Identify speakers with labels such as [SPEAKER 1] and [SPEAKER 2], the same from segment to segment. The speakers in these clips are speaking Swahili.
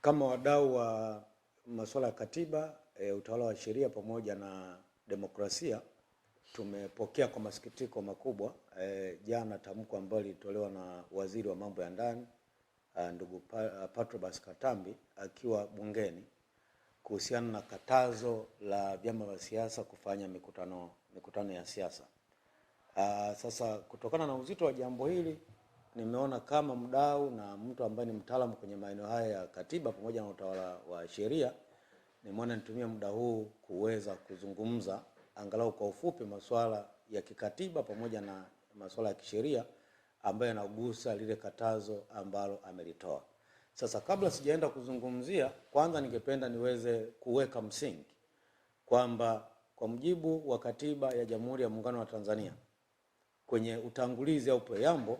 [SPEAKER 1] Kama wadau wa masuala ya katiba, utawala wa sheria pamoja na demokrasia, tumepokea kwa masikitiko makubwa jana tamko ambalo lilitolewa na Waziri wa Mambo ya Ndani ndugu Patrobas Katambi akiwa bungeni kuhusiana na katazo la vyama vya siasa kufanya mikutano ya siasa. Sasa kutokana na uzito wa jambo hili, nimeona kama mdau na mtu ambaye ni mtaalamu kwenye maeneo haya ya katiba pamoja na utawala wa sheria, nimeona nitumie muda huu kuweza kuzungumza angalau kwa ufupi masuala ya kikatiba pamoja na masuala ya kisheria ambayo yanagusa lile katazo ambalo amelitoa. Sasa kabla sijaenda kuzungumzia, kwanza ningependa niweze kuweka msingi kwamba kwa mujibu wa katiba ya Jamhuri ya Muungano wa Tanzania, kwenye utangulizi au preamble,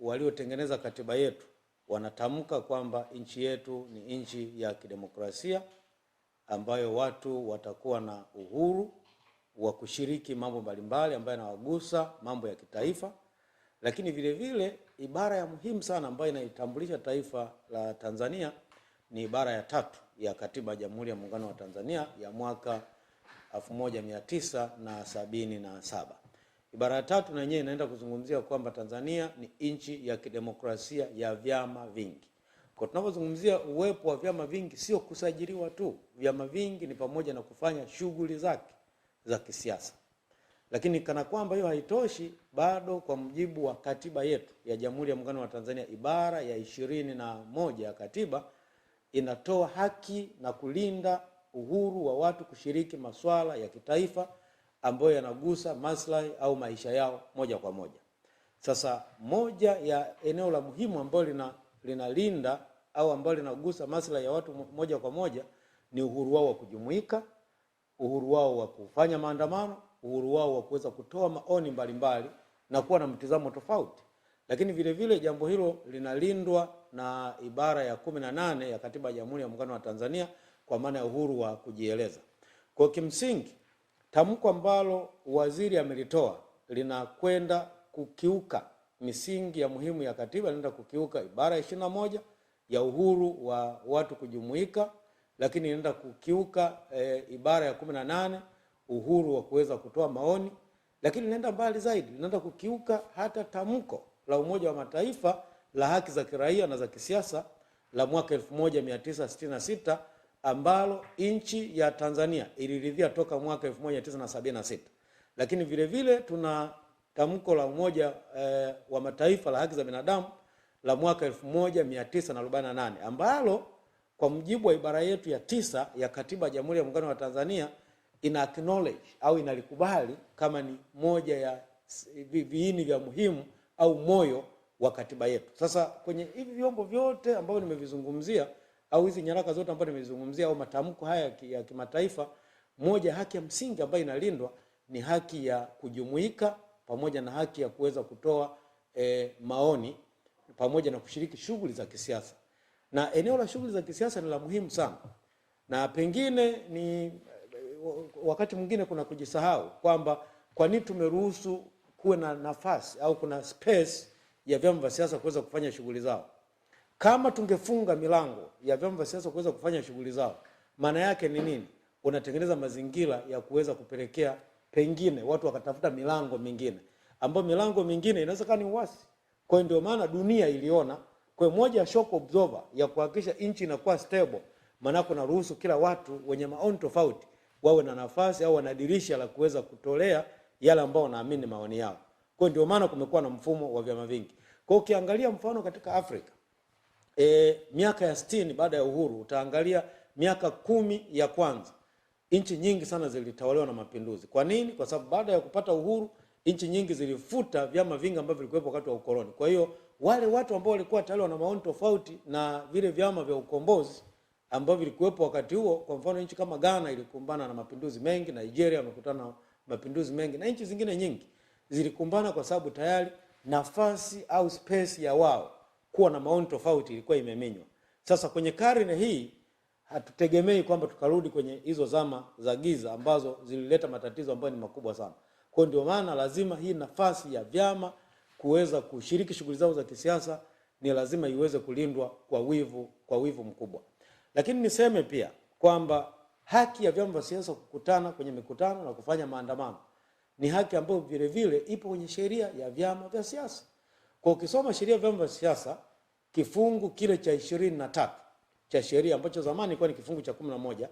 [SPEAKER 1] waliotengeneza katiba yetu wanatamka kwamba nchi yetu ni nchi ya kidemokrasia ambayo watu watakuwa na uhuru wa kushiriki mambo mbalimbali ambayo yanawagusa mambo ya kitaifa. Lakini vile vile ibara ya muhimu sana ambayo inaitambulisha taifa la Tanzania ni ibara ya 3 ya katiba ya Jamhuri ya Muungano wa Tanzania ya mwaka 1977. Ibara ya 3 na yenyewe inaenda kuzungumzia kwamba Tanzania ni nchi ya kidemokrasia ya vyama vingi. Kwa tunapozungumzia uwepo wa vyama vingi, sio kusajiliwa tu. Vyama vingi ni pamoja na kufanya shughuli zake za kisiasa. Lakini kana kwamba hiyo haitoshi, bado kwa mujibu wa katiba yetu ya Jamhuri ya Muungano wa Tanzania, ibara ya 21 ya katiba inatoa haki na kulinda uhuru wa watu kushiriki masuala ya kitaifa ambayo yanagusa maslahi au maisha yao moja kwa moja. Sasa moja ya eneo la muhimu ambalo linalinda au ambalo linagusa maslahi ya watu moja kwa moja ni uhuru wao wa kujumuika, uhuru wao wa kufanya maandamano, uhuru wao wa kuweza kutoa maoni mbalimbali na kuwa na mtizamo tofauti. Lakini vile vile jambo hilo linalindwa na ibara ya 18 ya katiba ya Jamhuri ya Muungano wa Tanzania kwa maana ya uhuru wa kujieleza. Kwa kimsingi, tamko ambalo waziri amelitoa linakwenda kukiuka misingi ya muhimu ya katiba, linaenda kukiuka ibara ya 21 ya uhuru wa watu kujumuika, lakini linaenda kukiuka ibara ya 18 uhuru wa kuweza kutoa maoni, lakini linaenda mbali zaidi, linaenda kukiuka hata tamko la Umoja wa Mataifa la haki za kiraia na za kisiasa la mwaka 1966 ambalo nchi ya Tanzania iliridhia toka mwaka 1976. Lakini vile vile tuna tamko la Umoja wa Mataifa la haki za binadamu la mwaka 1948 ambalo kwa mujibu wa ibara yetu ya 9 ya katiba ya Jamhuri ya Muungano wa Tanzania ina acknowledge au inalikubali kama ni moja ya viini vya muhimu au moyo wa katiba yetu. Sasa kwenye hivi vyombo vyote ambavyo nimevizungumzia au hizi nyaraka zote ambazo nimezungumzia au matamko haya ya kimataifa, moja haki ya msingi ambayo inalindwa ni haki ya kujumuika pamoja na haki ya kuweza kutoa maoni pamoja na kushiriki shughuli za kisiasa. Na eneo la shughuli za kisiasa ni la muhimu sana. Na pengine ni wakati mwingine kuna kujisahau kwamba kwa nini tumeruhusu kuwe na nafasi au kuna space ya vyama vya siasa kuweza kufanya shughuli zao. Kama tungefunga milango ya vyama vya siasa kuweza kufanya shighuli zao, maana yake ni nini? Unatengeneza mazingira ya kuweza kupelekea pengine watu wakatafuta milango mingine, ambapo milango mingine inaweza kuwa ni uasi. Kwa hiyo ndio maana dunia iliona kwa moja ya shock absorber ya kuhakikisha nchi inakuwa stable, maana kuna ruhusu kila watu wenye maoni tofauti wawe na nafasi au wana dirisha la kuweza kutolea yale ambao wanaamini maoni yao. Kwa hiyo ndio maana kumekuwa na mfumo wa vyama vingi. Kwa hiyo ukiangalia mfano katika Afrika, miaka ya 60 baada ya uhuru, utaangalia miaka 10 ya kwanza nchi nyingi sana zilitawaliwa na mapinduzi. Kwa nini? Kwa sababu baada ya kupata uhuru nchi nyingi zilifuta vyama vingi ambavyo vilikuwepo wakati wa ukoloni. Kwa hiyo wale watu ambao walikuwa tayari wana maoni tofauti na vile vyama vya ukombozi ambavyo vilikuwepo wakati huo, kwa mfano nchi kama Ghana ilikumbana na mapinduzi mengi, Nigeria wamekutana na mapinduzi mengi, na nchi zingine nyingi zilikumbana kwa sababu tayari nafasi au space ya wao kuwa na maoni tofauti ilikuwa imeminywa. Sasa kwenye karne hii hatutegemei kwamba tukarudi kwenye hizo zama za giza ambazo zilileta matatizo ambayo ni makubwa sana. Kwa ndio maana lazima hii nafasi ya vyama kuweza kushiriki shughuli zao za kisiasa ni lazima iweze kulindwa kwa wivu mkubwa. Lakini niseme pia kwamba haki ya vyama vya siasa kukutana kwenye mikutano na kufanya maandamano ni haki ambayo vile vile ipo kwenye sheria ya vyama vya siasa. Kwa ukisoma sheria ya vyama vya siasa kifungu kile cha 23 cha sheria ambacho zamani ilikuwa ni kifungu cha 11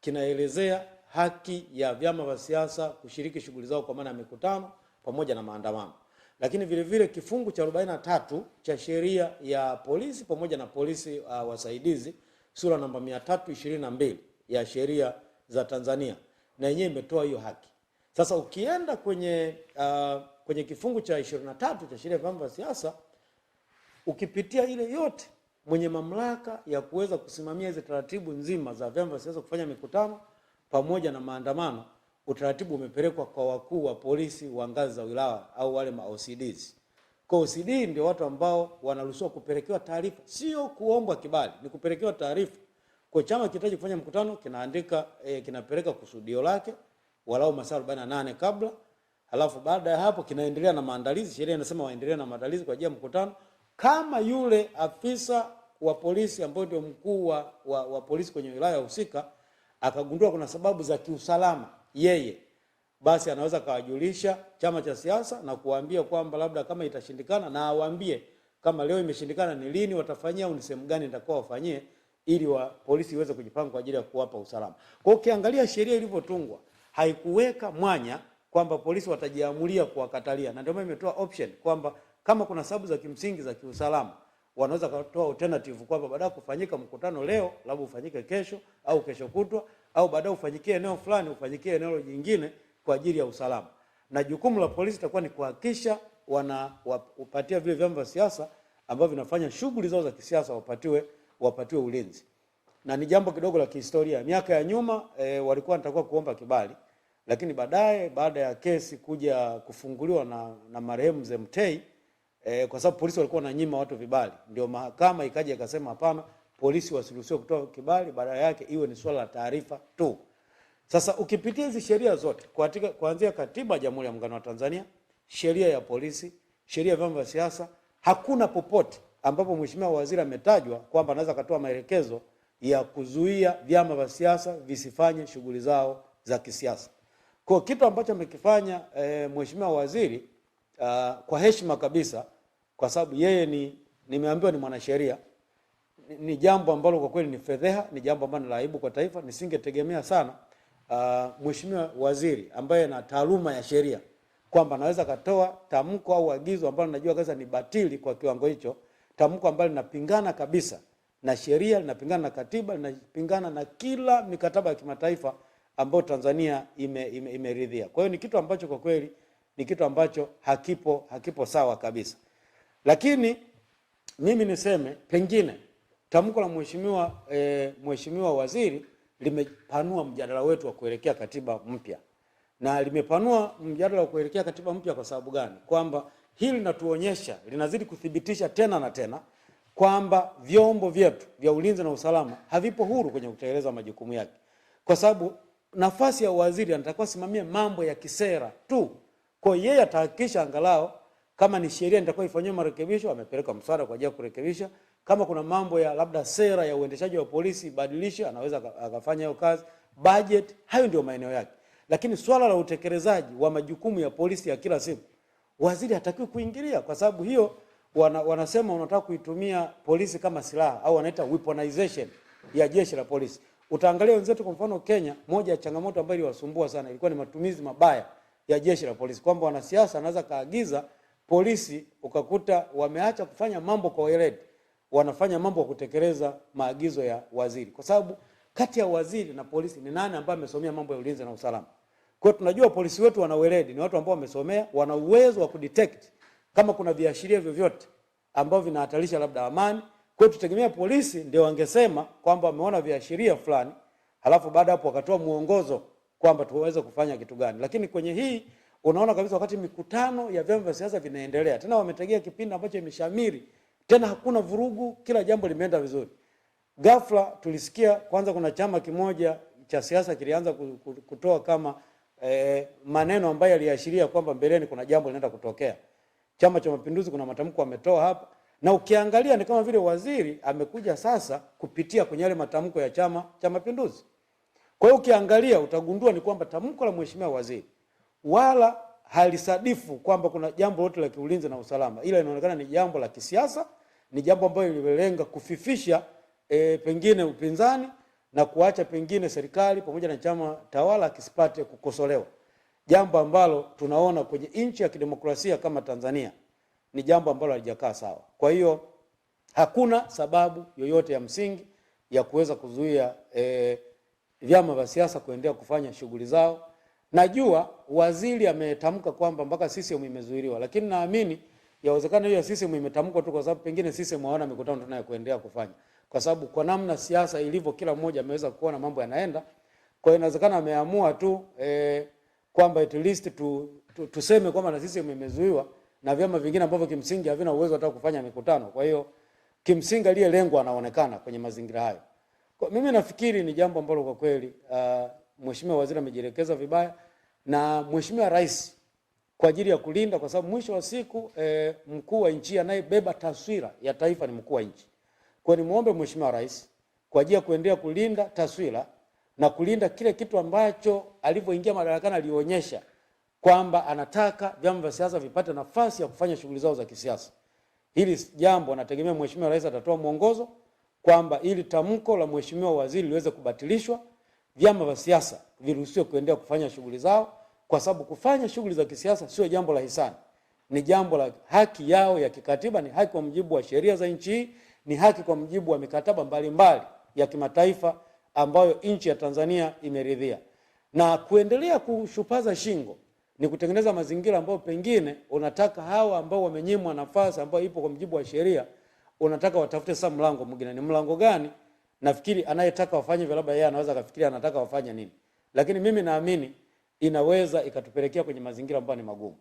[SPEAKER 1] kinaelezea haki ya vyama vya siasa kushiriki shughuli zao kwa maana ya mikutano pamoja na maandamano. Lakini vile vile kifungu cha 43 cha sheria ya polisi pamoja na polisi wasaidizi sura namba 322 ya sheria za Tanzania na yenyewe imetoa hiyo haki. Sasa ukienda kwenye kifungu cha 23 cha sheria ya vyama vya siasa ukipitia ile yote, mwenye mamlaka ya kuweza kusimamia hizo taratibu nzima za vyama vya siasa kufanya mikutano pamoja na maandamano, utaratibu umepelekwa kwa wakuu wa polisi wa ngazi za wilaya au wale OCDs. Kwa OCD ndio watu ambao wanaruhusiwa kupelekewa taarifa, sio kuombwa kibali, ni kupelekewa taarifa. Kwa chama kinahitaji kufanya mkutano, kinaandika kinapeleka kusudio lake walau masaa 48 kabla. Halafu baada ya hapo kinaendelea na maandalizi. Sheria inasema waendelee na maandalizi kwa ajili ya mkutano. Kama yule afisa wa polisi ambaye ndio mkuu wa polisi kwenye wilaya husika akagundua kuna sababu za kiusalama yeye, basi anaweza kawajulisha chama cha siasa na kuambia kwamba labda kama itashindikana, na awaambie kama leo imeshindikana ni lini watafanyia au ni sehemu gani nitakuwa wafanyie, ili polisi iweze kujipanga kwa ajili ya kuwapa usalama. Kwa hiyo ukiangalia sheria ilivyotungwa haikuweka mwanya kwamba polisi watajiamulia kuwakatalia, na ndio maana imetoa option kwamba kama kuna sababu za kimsingi za kiusalama wanaweza kutoa alternative kwamba baada kufanyika mkutano leo labda ufanyike kesho au kesho kutwa, au baada ufanyikie eneo fulani ufanyikie eneo jingine kwa ajili ya usalama. Na jukumu la polisi litakuwa ni kuhakikisha wanawapatia vile vyama vya siasa ambavyo vinafanya shughuli zao za kisiasa wapatiwe ulinzi. Na ni jambo kidogo la kihistoria. Miaka ya nyuma walikuwa wanatakiwa kuomba kibali, lakini baadaye baada ya kesi kuja kufunguliwa na marehemu Mzee Mtei, kwa sababu polisi walikuwa wananyima watu vibali, ndio mahakama ikaja ikasema hapana, polisi wasiruhusiwe kutoa kibali, badala yake iwe ni swala la taarifa tu. Sasa ukipitia hizi sheria zote kuanzia katiba ya Jamhuri ya Muungano wa Tanzania, sheria ya polisi, sheria ya vyama vya siasa, hakuna popote ambapo mheshimiwa waziri ametajwa kwamba anaweza kutoa maelekezo ya kuzuia vyama vya siasa visifanye shughuli zao za kisiasa. Kwa kitu ambacho amekifanya mheshimiwa waziri kwa heshima kabisa, kwa sababu yeye nimeambiwa ni mwanasheria, ni jambo ambalo kwa kweli ni fedheha, ni jambo ambalo ni aibu kwa taifa. Nisingetegemea sana mheshimiwa waziri ambaye ana taaluma ya sheria kwamba anaweza katoa tamko au agizo ambalo najua kabisa ni batili kwa kiwango hicho, tamko ambalo linapingana kabisa na sheria, linapingana na katiba, linapingana na kila mikataba ya kimataifa ambayo Tanzania imeridhia. Kwa hiyo ni kitu ambacho kwa kweli ni kitu ambacho hakipo sawa kabisa. Lakini mimi niseme pengine tamko la mheshimiwa waziri limepanua mjadala wetu wa kuelekea katiba mpya. Na limepanua mjadala wa kuelekea katiba mpya kwa sababu gani? Kwamba hili linatuonyesha, linazidi kuthibitisha tena na tena kwamba vyombo vyetu vya ulinzi na usalama havipo huru kwenye kutekeleza majukumu yake. Kwa sababu nafasi ya waziri anatakiwa simamie mambo ya kisera tu. Kwa yeye atahakikisha angalau kama ni sheria nitakuwa ifanywe marekebisho, amepeleka mswada kwa ajili ya kurekebisha. Kama kuna mambo ya labda sera ya uendeshaji wa polisi badilisha, anaweza akafanya hiyo kazi. Budget, hayo ndio maeneo yake. Lakini swala la utekelezaji wa majukumu ya polisi ya kila siku, waziri hatakiwi kuingilia, kwa sababu hiyo wanasema unataka kuitumia polisi kama silaha, au wanaita weaponization ya jeshi la polisi. Utaangalia wenzetu kwa mfano Kenya, moja ya changamoto ambayo iliwasumbua sana ilikuwa ni matumizi mabaya ya jeshi la polisi, kwamba wanasiasa anaweza kaagiza polisi ukakuta wameacha kufanya mambo kwa weledi, wanafanya mambo kwa kutekeleza maagizo ya waziri. Kwa sababu kati ya waziri na polisi ni nani ambaye amesomea mambo ya ulinzi na usalama? Kwa hiyo tunajua polisi wetu wana weledi, ni watu ambao wamesomea, wana uwezo wa kudetect kama kuna viashiria vyovyote ambavyo vinahatarisha labda amani. Kwa hiyo tutegemea polisi ndio wangesema kwamba wameona viashiria fulani, halafu baada hapo wakatoa muongozo kwamba tuweze kufanya kitu gani. Lakini kwenye hii unaona kabisa wakati mikutano ya vyama vya siasa vinaendelea, tena wametegea kipindi ambacho imeshamiri, tena hakuna vurugu, kila jambo limeenda vizuri. Ghafla tulisikia kwanza kuna chama kimoja cha siasa kilianza kutoa kama maneno ambayo yaliashiria kwamba mbeleni kuna jambo linaenda kutokea. Chama cha Mapinduzi kuna matamko wametoa hapa, Na ukiangalia ni kama vile waziri amekuja sasa kupitia kwenye yale matamko ya Chama cha Mapinduzi. Kwa hiyo ukiangalia utagundua ni kwamba tamko la mheshimiwa waziri wala halisadifu kwamba kuna jambo lote la kiulinzi na usalama, ila inaonekana ni jambo la kisiasa, ni jambo ambalo limelenga kufifisha pengine upinzani na kuacha pengine serikali pamoja na chama tawala kisipate kukosolewa, jambo ambalo tunaona kwenye nchi ya kidemokrasia kama Tanzania ni jambo ambalo halijakaa sawa. Kwa hiyo hakuna sababu yoyote ya msingi ya kuweza kuzuia vyama vya siasa kuendelea kufanya shughuli zao. Najua waziri ametamka kwamba mpaka CCM imezuiliwa, lakini naamini yawezekana hiyo CCM imetamka tu kwa sababu pengine CCM hawana mikutano tunayo kuendelea kufanya. Kwa sababu kwa namna siasa ilivyo kila mmoja ameweza kuona mambo yanaenda. Kwa hiyo inawezekana ameamua tu kwamba at least tuseme kwamba na CCM imezuiwa na vyama vingine ambavyo kimsingi havina uwezo hata kufanya mikutano. Kwa hiyo kimsingi ile lengo anaonekana kwenye mazingira hayo. Kwa mimi nafikiri ni jambo ambalo kwa kweli mheshimiwa waziri amejielekeza vibaya, na mheshimiwa rais kwa ajili ya kulinda, kwa sababu mwisho wa siku mkuu wa nchi anayebeba taswira ya taifa ni mkuu wa nchi. Kwa hiyo nimuombe mheshimiwa rais kwa ajili ya kuendelea kulinda taswira na kulinda kile kitu ambacho alivyoingia madarakani alionyesha kwamba anataka vyama vya siasa vipate nafasi ya kufanya shughuli zao za kisiasa. Hili jambo nategemea mheshimiwa rais atatoa mwongozo kwamba ili tamko la mheshimiwa waziri liweze kubatilishwa, vyama vya siasa viruhusiwe kuendelea kufanya shughuli zao, kwa sababu kufanya shughuli za kisiasa sio jambo la hisani, ni jambo la haki yao ya kikatiba, ni haki kwa mujibu wa sheria za nchi hii, ni haki kwa mujibu wa mikataba mbalimbali ya kimataifa ambayo nchi ya Tanzania imeridhia. Na kuendelea kushupaza shingo ni kutengeneza mazingira ambayo pengine unataka hawa ambao wamenyimwa nafasi ambayo ipo kwa mujibu wa sheria, unataka watafute sasa mlango mwingine. Ni mlango gani? Nafikiri anayetaka wafanye vile, labda yeye anaweza kufikiria anataka wafanye nini, lakini mimi naamini inaweza ikatupelekea kwenye mazingira ambayo ni magumu.